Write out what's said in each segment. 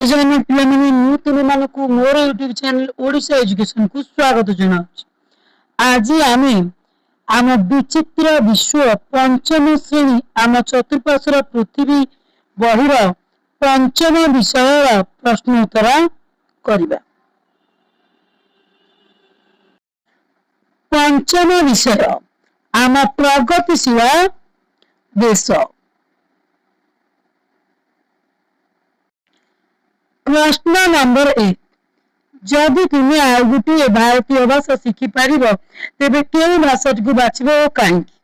पिलाମାନେ ମୁଁ ତୁମମାନଙ୍କୁ ମୋର ୟୁଟ୍ୟୁବ ଚ୍ୟାନେଲ ଓଡ଼ିଶା ଏଜୁକେସନକୁ ସ୍ୱାଗତ ଜଣାଉଛି। ଆଜି ଆମେ ଆମ ବିଚିତ୍ର ବିଶ୍ୱ ପଞ୍ଚମ ଶ୍ରେଣୀ ଆମ ଚତୁଃପାର୍ଶ୍ୱର ପୃଥିବୀ ବହିର ପଞ୍ଚମ ବିଷୟର ପ୍ରଶ୍ନ ଉତ୍ତର କରିବା। ପଞ୍ଚମ ବିଷୟ ଆମ ପ୍ରଗତିଶୀଳ ଦେଶ। ପ୍ରଶ୍ନ ନମ୍ବର 1, ଯଦି ତୁମେ ଆଉ ଗୋଟିଏ ଭାରତୀୟ ଭାଷା ଶିଖିପାରିବ ତେବେ କେଉଁ ଭାଷାଟିକୁ ବାଛିବ ଓ କାହିଁକି?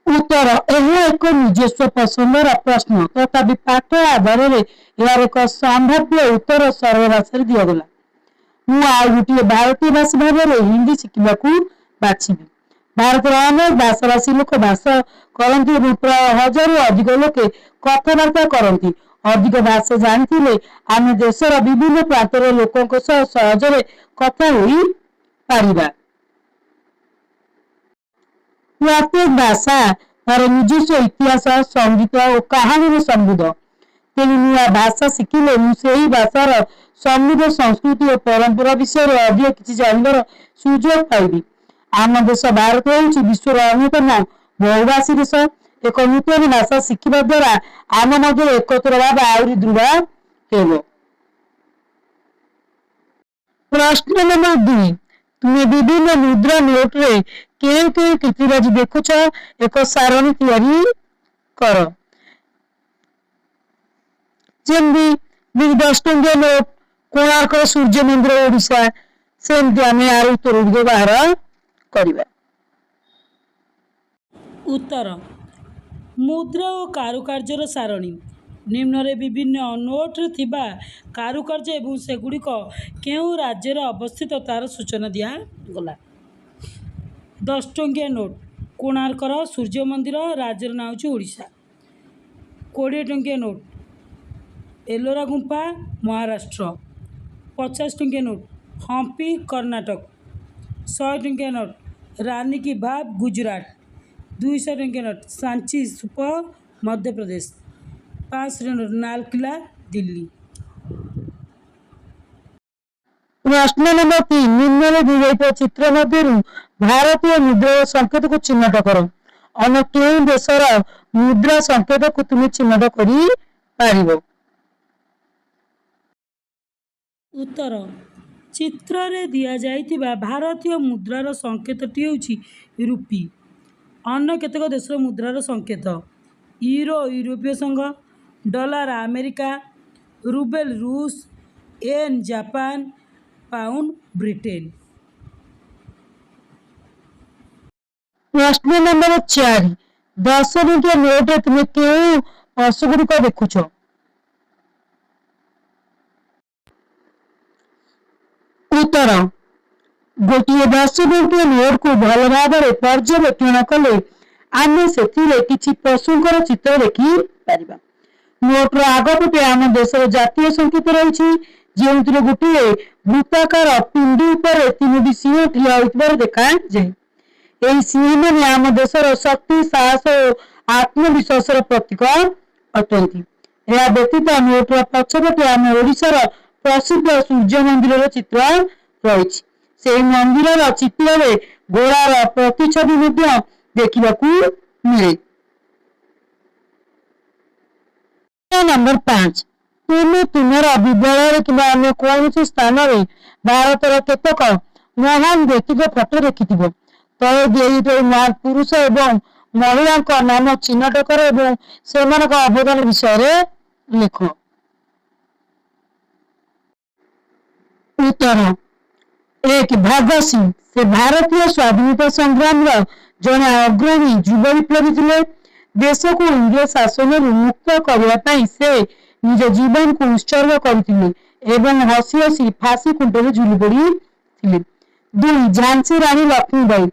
ଉତ୍ତର, ଏହା ଏକ ନିଜସ୍ୱ ପସନ୍ଦର ପ୍ରଶ୍ନ, ତଥାପି ପାଠ ଆଧାରରେ ଏହାର ଏକ ସମ୍ଭାବ୍ୟ ଉତ୍ତର ସରଳ ଭାଷାରେ ଦିଆଗଲା। ମୁଁ ଆଉ ଗୋଟିଏ ଭାରତୀୟ ଭାଷା ଭାବରେ ହିନ୍ଦୀ ଶିଖିବାକୁ ବାଛିବି। ଭାରତର ଅନେକ ଭାଷାଭାଷୀ ଲୋକ ବାସ କରନ୍ତି ଏବଂ ପ୍ରାୟ 1000ରୁ ଅଧିକ ଲୋକେ କଥାବାର୍ତ୍ତା କରନ୍ତି। ଅଧିକ ଭାଷା ଜାଣିଥିଲେ ଆମେ ଦେଶର ବିଭିନ୍ନ ପ୍ରାନ୍ତର ଲୋକଙ୍କ ସହ ସହଜରେ କଥା ହୋଇପାରିବା। ପ୍ରତ୍ୟେକ ଭାଷା ତାର ନିଜସ୍ୱ ଇତିହାସ, ସଙ୍ଗୀତ ଓ କାହାଣୀରେ ସମୃଦ୍ଧ। ତେଣୁ ନୂଆ ଭାଷା ଶିଖିଲେ ମୁଁ ସେହି ଭାଷାର ସମୃଦ୍ଧ ସଂସ୍କୃତି ଓ ପରମ୍ପରା ବିଷୟରେ ଅଧିକ କିଛି ଜାଣିବାର ସୁଯୋଗ ପାଇବି। ଆମ ଦେଶ ଭାରତ ହେଉଛି ବିଶ୍ୱର ଅନ୍ୟତମ ବହୁଭାଷୀ ଦେଶ। ଏକ ନୂତନ ଭାଷା ଶିଖିବା ଦ୍ୱାରା ଆମ ମଧ୍ୟରେ ଏକତ୍ର ଭାବ ଆହୁରି ଦୃଢ଼ ହେବ। ପ୍ରଶ୍ନ ନମ୍ବର 2, ତୁମେ ବିଭିନ୍ନ ମୁଦ୍ରା ନୋଟରେ କେଉଁ କେଉଁ କୀର୍ତ୍ତିରାଜି ଦେଖୁଛ? ଏକ ସାରଣୀ ତିଆରି କର। ଯେମିତି 10 ଟଙ୍କିଆ ନୋଟ, କୋଣାର୍କ ସୂର୍ଯ୍ୟ ମନ୍ଦିର ଓଡ଼ିଶା, ସେମିତି ଆମେ ଏହାର ଉତ୍ତର ଗୁଡ଼ିକ ବାହାର କରିବା। ଉତ୍ତର, ମୁଦ୍ରା ଓ କାରୁକାର୍ଯ୍ୟର ସାରଣୀ। ନିମ୍ନରେ ବିଭିନ୍ନ ନୋଟରେ ଥିବା କାରୁକାର୍ଯ୍ୟ ଏବଂ ସେଗୁଡ଼ିକ କେଉଁ ରାଜ୍ୟରେ ଅବସ୍ଥିତ ତାର ସୂଚନା ଦିଆଗଲା। 10 ଟଙ୍କିଆ ନୋଟ, କୋଣାର୍କର ସୂର୍ଯ୍ୟ ମନ୍ଦିର, ରାଜ୍ୟର ନାଁ ହେଉଛି ଓଡ଼ିଶା। 20 ଟଙ୍କିଆ ନୋଟ, ଏଲୋରା ଗୁମ୍ଫା, ମହାରାଷ୍ଟ୍ର। 50 ଟଙ୍କିଆ ନୋଟ, ହମ୍ପି, କର୍ଣ୍ଣାଟକ। 100 ଟଙ୍କିଆ ନୋଟ, ରାନୀ କି ବାବ, ଗୁଜରାଟ। 200 ଟଙ୍କିଆ ନୋଟ, ସାଞ୍ଚି ସ୍ତୂପ, ମଧ୍ୟପ୍ରଦେଶ। 500 ଟଙ୍କିଆ ନୋଟ, ଲାଲକିଲ୍ଲା, ଦିଲ୍ଲୀ। ପ୍ରଶ୍ନ ନମ୍ବର 3, ନିମ୍ନରେ ଦିଆଯାଇଥିବା ଚିତ୍ର ମଧ୍ୟରୁ ଭାରତୀୟ ମୁଦ୍ରାର ସଂକେତକୁ ଚିହ୍ନଟ କର। ଅନ୍ୟ କେଉଁ ଦେଶର ମୁଦ୍ରା ସଂକେତକୁ ତୁମେ ଚିହ୍ନଟ କରିପାରିବ? ଉତ୍ତର, ଚିତ୍ରରେ ଦିଆଯାଇଥିବା ଭାରତୀୟ ମୁଦ୍ରାର ସଂକେତଟି ହେଉଛି ରୁପି। ଅନ୍ୟ କେତେକ ଦେଶର ମୁଦ୍ରାର ସଂକେତ: ୟୁରୋ ୟୁରୋପୀୟ ସଂଘ, ଡଲାର ଆମେରିକା, ରୁବେଲ ରୁଷ, ୟେନ୍ ଜାପାନ, ପାଉଣ୍ଡ ବ୍ରିଟେନ। ପ୍ରଶ୍ନ ନମ୍ବର 4, 10 ଟଙ୍କିଆ ନୋଟରେ ତୁମେ କେଉଁ ଅଂଶଗୁଡ଼ିକ ଦେଖୁଛ? ଉତ୍ତର, ଗୋଟିଏ 10 ଟଙ୍କିଆ ନୋଟକୁ ଭଲ ଭାବରେ ପର୍ଯ୍ୟବେକ୍ଷଣ କଲେ ଆମେ ସେଥିରେ କିଛି ପଶୁଙ୍କର ଚିତ୍ର ଦେଖିପାରିବା। ନୋଟର ଆଗପଟେ ଆମ ଦେଶର ଜାତୀୟ ସଂକେତ ରହିଛି, ଯେଉଁଥିରେ ଗୋଟିଏ ବୃତ୍ତାକାର ପିଣ୍ଡି ଉପରେ 3ଟି ସିଂହ ଠିଆ ହୋଇଥିବାର ଦେଖାଯାଏ। ଏହି ସିଂହମାନେ ଆମ ଦେଶର ଶକ୍ତି, ସାହସ ଓ ଆତ୍ମବିଶ୍ୱାସର ପ୍ରତୀକ ଅଟନ୍ତି। ଏହା ବ୍ୟତୀତ ନୋଟର ପଛପଟେ ଆମ ଓଡ଼ିଶାର ପ୍ରସିଦ୍ଧ ସୂର୍ଯ୍ୟ ମନ୍ଦିରର ଚିତ୍ର ରହିଛି। ସେହି ମନ୍ଦିରର ଚିତ୍ରରେ ଘୋଡ଼ାର ପ୍ରତିଛବି ମଧ୍ୟ ଦେଖିବାକୁ ମିଳେ। ନମ୍ବର 5, ତୁମେ ତୁମର ବିଦ୍ୟାଳୟରେ କିମ୍ବା ଅନ୍ୟ କୌଣସି ସ୍ଥାନରେ ଭାରତର କେତେକ ମହାନ ବ୍ୟକ୍ତିଙ୍କ ଫଟୋ ଦେଖିଥିବ। ତଳେ ଦିଆଯାଇଥିବା ମହାନ ପୁରୁଷ ଏବଂ ମହିଳାଙ୍କ ନାମ ଚିହ୍ନଟ କର ଏବଂ ସେମାନଙ୍କ ଅବଦାନ ବିଷୟରେ ଲେଖ। ଉତ୍ତର, 1, ଭଗତ ସିଂ। ସେ ଭାରତୀୟ ସ୍ୱାଧୀନତା ସଂଗ୍ରାମର ଜଣେ ଅଗ୍ରଣୀ ଯୁବ ବିପ୍ଳବୀ ଥିଲେ। ଦେଶକୁ ଇଂରେଜ ଶାସନରୁ ମୁକ୍ତ କରିବା ପାଇଁ ସେ ନିଜ ଜୀବନକୁ ଉତ୍ସର୍ଗ କରିଥିଲେ ଏବଂ ହସି ହସି ଫାଶୀ ଖୁଣ୍ଟରେ ଝୁଲି ପଡ଼ିଥିଲେ। 2, ଝାନ୍ସୀ ରାଣୀ ଲକ୍ଷ୍ମୀବାଇ।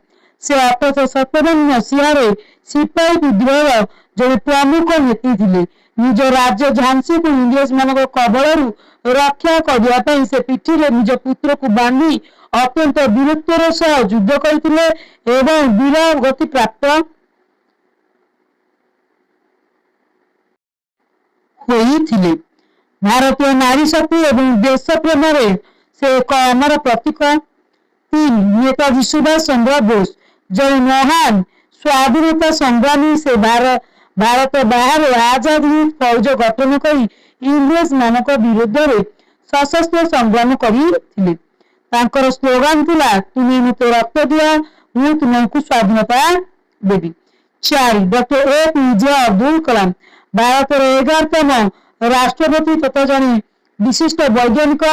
ସେ 1857 ମସିହାରେ ସିପାହୀ ବିଦ୍ରୋହର ଜଣେ ପ୍ରମୁଖ ନେତ୍ରୀ ଥିଲେ। ନିଜ ରାଜ୍ୟ ଝାନ୍ସୀକୁ ଇଂରେଜମାନଙ୍କ କବଳରୁ ରକ୍ଷା କରିବା ପାଇଁ ସେ ପିଠିରେ ନିଜ ପୁତ୍ରକୁ ବାନ୍ଧି ଅତ୍ୟନ୍ତ ବୀରତ୍ୱର ସହ ଯୁଦ୍ଧ କରିଥିଲେ ଏବଂ ବୀର ଗତି ପ୍ରାପ୍ତ ହୋଇଥିଲେ। ଭାରତୀୟ ନାରୀ ଶକ୍ତି ଏବଂ ଦେଶ ପ୍ରେମରେ ସେ ଏକ ଅମର ପ୍ରତୀକ। 3. ନେତାଜୀ ସୁଭାଷ ଚନ୍ଦ୍ର ବୋଷ ଜଣେ ମହାନ ସ୍ୱାଧୀନତା ସଂଗ୍ରାମୀ। ସେ ଭାରତ ବାହାରେ ଆଜାଦ ହିନ୍ଦ ଫୌଜ ଗଠନ କରି ଇଂରେଜ ମାନଙ୍କ ବିରୁଦ୍ଧରେ ସଶସ୍ତ୍ର ସଂଗ୍ରାମ କରିଥିଲେ। ତାଙ୍କର ସ୍ଲୋଗାନ ଥିଲା, ତୁମେ ମୋତେ ରକ୍ତ ଦିଅ, ମୁଁ ତୁମକୁ ସ୍ୱାଧୀନତା ଦେବି। 4. ଡକ୍ଟର APJ ଅବଦୁଲ କଲାମ ଭାରତର 11ତମ ରାଷ୍ଟ୍ରପତି ତଥା ଜଣେ ବିଶିଷ୍ଟ ବୈଜ୍ଞାନିକ।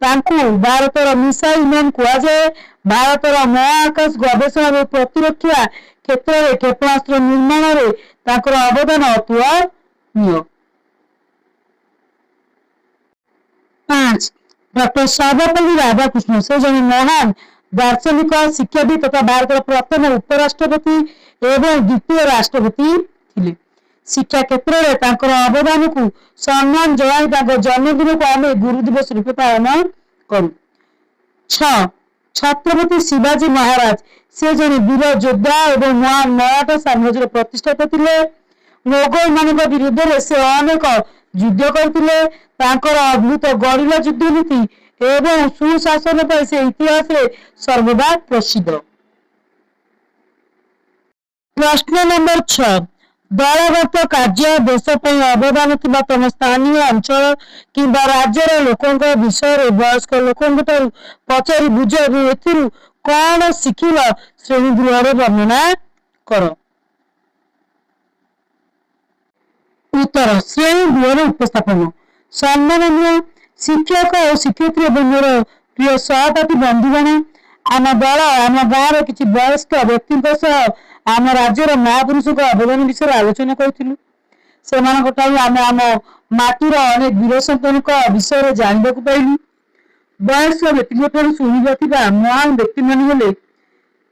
ତାଙ୍କୁ ଭାରତର ମିସାଇଲ ମ୍ୟାନ କୁହାଯାଏ। ଭାରତର ମହାକାଶ ଗବେଷଣା ଏବଂ ପ୍ରତିରକ୍ଷା କ୍ଷେତ୍ରରେ କ୍ଷେପଣାସ୍ତ୍ର ନିର୍ମାଣରେ ତାଙ୍କର ଅବଦାନ ଅତୁଳନୀୟ। 5. ଡକ୍ଟର ସର୍ବପଲ୍ଲୀ ରାଧାକୃଷ୍ଣ ସେ ଜଣେ ମହାନ ଦାର୍ଶନିକ, ଶିକ୍ଷାବିତ ତଥା ଭାରତର ପ୍ରଥମ ଉପରାଷ୍ଟ୍ରପତି ଏବଂ ଦ୍ୱିତୀୟ ରାଷ୍ଟ୍ରପତି ଥିଲେ। ଶିକ୍ଷା କ୍ଷେତ୍ରରେ ତାଙ୍କର ଅବଦାନକୁ ସମ୍ମାନ ଜଣାଇ ତାଙ୍କ ଜନ୍ମଦିନକୁ ଆମେ ଗୁରୁ ଦିବସ ରୂପେ ପାଳନ କରୁ। 6. ଛତ୍ରପତି ଶିବାଜୀ ମହାରାଜ ସେ ଜଣେ ବୀର ଯୋଦ୍ଧା ଏବଂ ମହାନ ମରାଠା ସାମ୍ରାଜ୍ୟର ପ୍ରତିଷ୍ଠାତା ଥିଲେ। ମୋଗଲ ମାନଙ୍କ ବିରୁଦ୍ଧରେ ସେ ଅନେକ ଯୁଦ୍ଧ କରିଥିଲେ। ତାଙ୍କର ଅଦ୍ଭୁତ ଗରିଲା ଯୁଦ୍ଧ ନୀତି ଏବଂ ସୁଶାସନ ପାଇଁ ସେ ଇତିହାସରେ ସର୍ବଦା ପ୍ରସିଦ୍ଧ। ପ୍ରଶ୍ନ ନମ୍ବର 6. ଦଳଗତ କାର୍ଯ୍ୟ ଦେଶ ପାଇଁ ଅବଦାନ ଥିବା ତମ ସ୍ଥାନୀୟ ଅଞ୍ଚଳ କିମ୍ବା ରାଜ୍ୟର ଲୋକଙ୍କ ବିଷୟରେ ବୟସ୍କ ଲୋକଙ୍କ ଠାରୁ ପଚାରି ବୁଝ ଏବଂ ଏଥିରୁ କଣ ଶିଖିଲ ଶ୍ରେଣୀ ଗୃହରେ ବର୍ଣ୍ଣନା କର। ଉତ୍ତର, ଶ୍ରେଣୀ ଗୃହର ଉପସ୍ଥାପନ। ସମ୍ମାନନୀୟ ଶିକ୍ଷକ ଓ ଶିକ୍ଷୟିତ୍ରୀ ଏବଂ ମୋର ପ୍ରିୟ ସହପାଠୀ ବନ୍ଧୁଗଣ, ଆମ ଦଳ ଆମ ଗାଁର କିଛି ବୟସ୍କ ବ୍ୟକ୍ତିଙ୍କ ସହ ଆମ ରାଜ୍ୟର ମହାପୁରୁଷଙ୍କ ଅବଦାନ ବିଷୟରେ ଆଲୋଚନା କରିଥିଲୁ। ସେମାନଙ୍କ ଠାରୁ ଆମେ ଆମ ମାଟିର ଅନେକ ବୀର ସନ୍ତାନଙ୍କ ବିଷୟରେ ଜାଣିବାକୁ ପାଇଲୁ। ବୟସ୍କ ବ୍ୟକ୍ତିଙ୍କ ଠାରୁ ଶୁଣିଥିବା ମହାନ ବ୍ୟକ୍ତିମାନେ ହେଲେ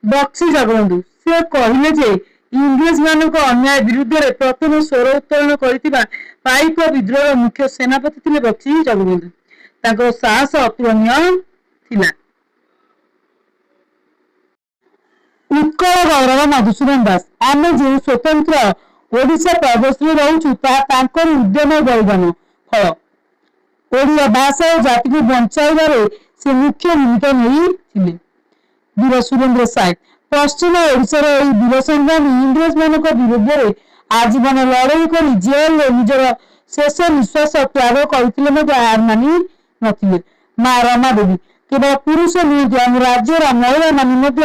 ବକ୍ସି ଜଗବନ୍ଧୁ। ସେ କହିଲେ ଯେ ଇଂରେଜ ମାନଙ୍କ ଅନ୍ୟାୟ ବିରୁଦ୍ଧରେ ପ୍ରଥମ ସ୍ୱର ଉତ୍ତୋଳନ କରିଥିବା ପାଇକ ବିଦ୍ରୋହର ମୁଖ୍ୟ ସେନାପତି ଥିଲେ ବକ୍ସି ଜଗବନ୍ଧୁ। ତାଙ୍କର ସାହସ ଅତୁଳନୀୟ ଥିଲା। ଉତ୍କଳ ଗୌରବ ମଧୁସୂଦନ ଦାସ ଆମେ ଯେଉଁ ସ୍ୱତନ୍ତ୍ର ଓଡ଼ିଶା ପ୍ରଦେଶରେ ରହୁଛୁ ତାହା ତାଙ୍କର ଉଦ୍ୟମ ବଳିଦାନ ଫଳ। ଓଡ଼ିଆ ଭାଷା ଓ ଜାତିକୁ ବଞ୍ଚାଇବାରେ ସେ ମୁଖ୍ୟ ଭୂମିକା ନେଇଥିଲେ। ବୀର ସୁରେନ୍ଦ୍ର ସାଏ ପଶ୍ଚିମ ଓଡ଼ିଶାର ଏହି ବୀର ସଂଗ୍ରାମୀ ଇଂରେଜ ମାନଙ୍କ ବିରୁଦ୍ଧରେ ଆଜୀବନ ଲଢ଼େଇ କରି ଜେଲରେ ନିଜର ଶେଷ ନିଶ୍ୱାସ ତ୍ୟାଗ କରିଥିଲେ ମଧ୍ୟ ହାର ମାନି ନଥିଲେ। ମା ରମା ଦେବୀ କେବଳ ପୁରୁଷ ନୁହନ୍ତି, ଆମ ରାଜ୍ୟର ମହିଳାମାନେ ମଧ୍ୟ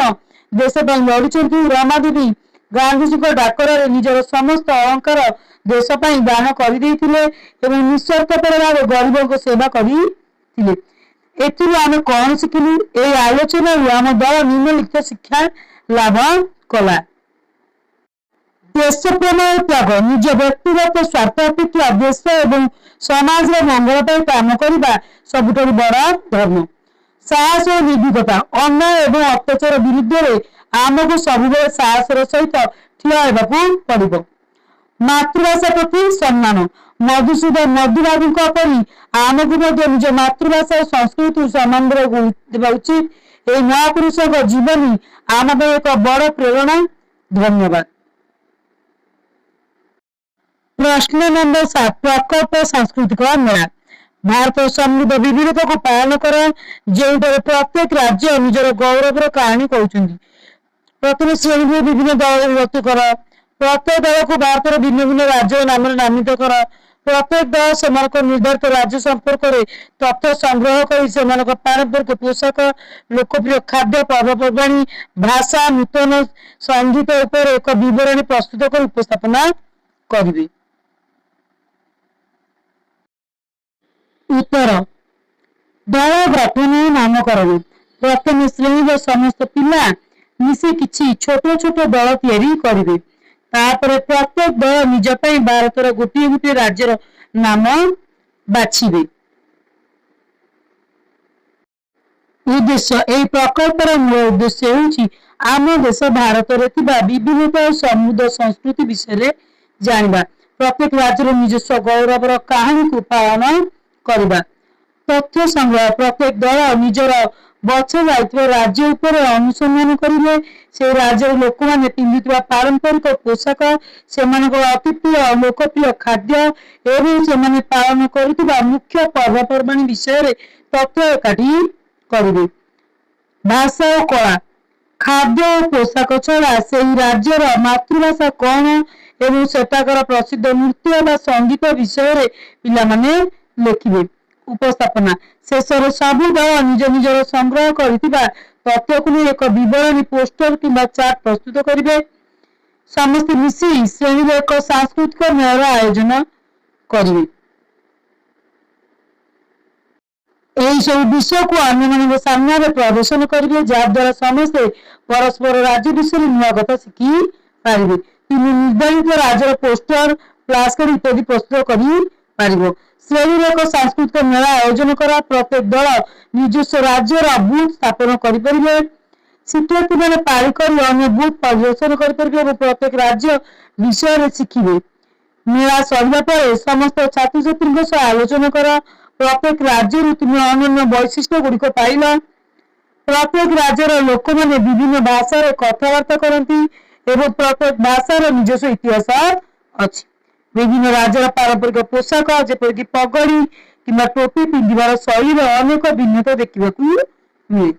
ଦେଶ ପାଇଁ ଲଢ଼ିଛନ୍ତି। ରମା ଦେବୀ ଗାନ୍ଧିଜୀଙ୍କ ଡାକରାରେ ନିଜର ସମସ୍ତ ଅଳଙ୍କାର ଦେଶ ପାଇଁ ଦାନ କରିଦେଇଥିଲେ ଏବଂ ନିଃସ୍ୱାର୍ଥପର ଭାବେ ଗରିବଙ୍କ ସେବା କରିଥିଲେ। ଏଥିରୁ ଆମେ କଣ ଶିଖିଲୁ? ଏହି ଆଲୋଚନାରୁ ଆମ ଦଳ ନିମ୍ନଲିଖିତ ଶିକ୍ଷା ଲାଭ କଲା। ଦେଶ ପ୍ରେମ ଓ ତ୍ୟାଗ ନିଜ ବ୍ୟକ୍ତିଗତ ସ୍ୱାର୍ଥ ଅପେକ୍ଷା ଦେଶ ଏବଂ ସମାଜର ମଙ୍ଗଳ ପାଇଁ କାମ କରିବା ସବୁଠାରୁ ବଡ଼ ଧର୍ମ। ସାହସ ଓ ନିର୍ଭୀକତା ଅନ୍ୟାୟ ଏବଂ ଅତ୍ୟାଚାର ବିରୁଦ୍ଧରେ ଆମକୁ ସବୁବେଳେ ସାହସର ସହିତ ଠିଆ ହେବାକୁ ପଡ଼ିବ। ମାତୃଭାଷା ପ୍ରତି ସମ୍ମାନ ମଧୁସୂଦନ ମଧୁବାବୁଙ୍କ ପରି ଆମକୁ ମଧ୍ୟ ନିଜ ମାତୃଭାଷା ଓ ସଂସ୍କୃତିକୁ ସମ୍ମାନ ଦେବା ଉଚିତ। ଏହି ମହାପୁରୁଷଙ୍କ ଜୀବନୀ ଆମ ପାଇଁ ଏକ ବଡ଼ ପ୍ରେରଣା। ଧନ୍ୟବାଦ। ପ୍ରଶ୍ନ ନମ୍ବର 7. ପ୍ରକଳ୍ପ ସାଂସ୍କୃତିକ ମେଳା ଭାରତର ସମୃଦ୍ଧ ବିବିଧତାକୁ ପାଳନ କର, ଯେଉଁଠାରେ ପ୍ରତ୍ୟେକ ରାଜ୍ୟ ନିଜର ଗୌରବର କାହାଣୀ କହୁଛନ୍ତି। ପ୍ରଥମେ ଶ୍ରେଣୀକୁ ବିଭିନ୍ନ ଦଳରେ ବିଭକ୍ତ କର। ପ୍ରତ୍ୟେକ ଦଳକୁ ଭାରତର ଭିନ୍ନ ଭିନ୍ନ ରାଜ୍ୟର ନାମରେ ନାମିତ କର। ପ୍ରତ୍ୟେକ ଦଳ ସେମାନଙ୍କ ନିର୍ଦ୍ଧାରିତ ରାଜ୍ୟ ସମ୍ପର୍କରେ ତଥ୍ୟ ସଂଗ୍ରହ କରି ସେମାନଙ୍କ ପାରମ୍ପରିକ ପୋଷାକ, ଲୋକପ୍ରିୟ ଖାଦ୍ୟ, ପର୍ବପର୍ବାଣୀ, ଭାଷା, ନୂତନ ସଙ୍ଗୀତ ଉପରେ ଏକ ବିବରଣୀ ପ୍ରସ୍ତୁତ କରି ଉପସ୍ଥାପନ କରିବେ। ଉତ୍ତର, ଦଳ ଗଠନ ଓ ନାମକରଣ। ପ୍ରଥମେ ଶ୍ରେଣୀର ସମସ୍ତ ପିଲା ମିଶି କିଛି ଛୋଟ ଛୋଟ ଦଳ ତିଆରି କରିବେ। ତାପରେ ପ୍ରତ୍ୟେକ ଦଳ ନିଜ ପାଇଁ ଭାରତର ଗୋଟିଏ ଗୋଟିଏ ରାଜ୍ୟର ନାମ ବାଛିବେ। ଉଦ୍ଦେଶ୍ୟ ଏହି ପ୍ରକଳ୍ପର ମୂଳ ଉଦ୍ଦେଶ୍ୟ ହେଉଛି ଆମ ଦେଶ ଭାରତରେ ଥିବା ବିବିଧତା ଓ ସମୃଦ୍ଧ ସଂସ୍କୃତି ବିଷୟରେ ଜାଣିବା। ପ୍ରତ୍ୟେକ ରାଜ୍ୟର ନିଜସ୍ୱ ଗୌରବର କାହାଣୀକୁ ପାଳନ କରିବା। ତଥ୍ୟ ସଂଗ୍ରହ ପ୍ରତ୍ୟେକ ଦଳ ନିଜର ବଛା ଯାଇଥିବା ରାଜ୍ୟ ଉପରେ ଅନୁସନ୍ଧାନ କରିବେ। ସେ ରାଜ୍ୟର ଲୋକମାନେ ପିନ୍ଧୁଥିବା ପାରମ୍ପରିକ ପୋଷାକ, ସେମାନଙ୍କର ଅତି ପ୍ରିୟ ଲୋକପ୍ରିୟ ଖାଦ୍ୟ ଏବଂ ସେମାନେ ପାଳନ କରୁଥିବା ମୁଖ୍ୟ ପର୍ବପର୍ବାଣୀ ବିଷୟରେ ତଥ୍ୟ ଏକାଠି କରିବେ। ଭାଷା ଓ କଳା, ଖାଦ୍ୟ ଓ ପୋଷାକ ଛଡ଼ା ସେହି ରାଜ୍ୟର ମାତୃଭାଷା କ'ଣ ଏବଂ ସେଠାକାର ପ୍ରସିଦ୍ଧ ନୃତ୍ୟ ବା ସଙ୍ଗୀତ ବିଷୟରେ ପିଲାମାନେ ଲେଖିବେ। ଉପସ୍ଥାପନା, ଶେଷରେ ସବୁ ଦଳ ନିଜ ନିଜର ସଂଗ୍ରହ କରିଥିବା ତଥ୍ୟକୁ ନେଇ ଏକ ବିବରଣୀ, ପୋଷ୍ଟର କିମ୍ବା ଚାର୍ଟ ପ୍ରସ୍ତୁତ କରିବେ। ସମସ୍ତେ ମିଶି ଶ୍ରେଣୀରେ ଏକ ସାଂସ୍କୃତିକ ମେଳାର ଆୟୋଜନ କରିବେ। ଏହି ସବୁ ବିଷୟକୁ ଅନ୍ୟମାନଙ୍କ ସାମ୍ନାରେ ପ୍ରଦର୍ଶନ କରିବେ, ଯାହାଦ୍ୱାରା ସମସ୍ତେ ପରସ୍ପର ରାଜ୍ୟ ବିଷୟରେ ନୂଆ କଥା ଶିଖିପାରିବେ। 3 ନିର୍ଦ୍ଧାରିତ ରାଜ୍ୟର ପୋଷ୍ଟର, ଫ୍ଲାସ୍ କାର୍ଡ ଇତ୍ୟାଦି ପ୍ରସ୍ତୁତ କରିପାରିବ। ଶ୍ରେଣୀରେ ଏକ ସାଂସ୍କୃତିକ ମେଳା ଆୟୋଜନ କରା। ପ୍ରତ୍ୟେକ ଦଳ ନିଜସ୍ୱ ରାଜ୍ୟର ବୁଥ୍ ସ୍ଥାପନ କରିପାରିବେ। ଶିକ୍ଷାର୍ଥୀମାନେ ପାଳି କରି ଅନ୍ୟ ବୁଥ୍ ପରିଦର୍ଶନ କରିପାରିବେ ଏବଂ ପ୍ରତ୍ୟେକ ରାଜ୍ୟ ବିଷୟରେ ଶିଖିବେ। ମେଳା ସରିବା ପରେ ସମସ୍ତ ଛାତ୍ରଛାତ୍ରୀଙ୍କ ସହ ଆଲୋଚନା କର। ପ୍ରତ୍ୟେକ ରାଜ୍ୟରୁ ତୁମେ ଅନନ୍ୟ ବୈଶିଷ୍ଟ୍ୟ ଗୁଡ଼ିକ ପାଇଲ। ପ୍ରତ୍ୟେକ ରାଜ୍ୟର ଲୋକମାନେ ବିଭିନ୍ନ ଭାଷାରେ କଥାବାର୍ତ୍ତା କରନ୍ତି ଏବଂ ପ୍ରତ୍ୟେକ ଭାଷାର ନିଜସ୍ୱ ଇତିହାସ ଅଛି। ବିଭିନ୍ନ ରାଜ୍ୟର ପାରମ୍ପରିକ ପୋଷାକ ଯେପରିକି ପଗଡ଼ି କିମ୍ବା ଟୋପି ପିନ୍ଧିବାର ଶୈଳୀରେ ଅନେକ ଭିନ୍ନତା ଦେଖିବାକୁ ମିଳେ।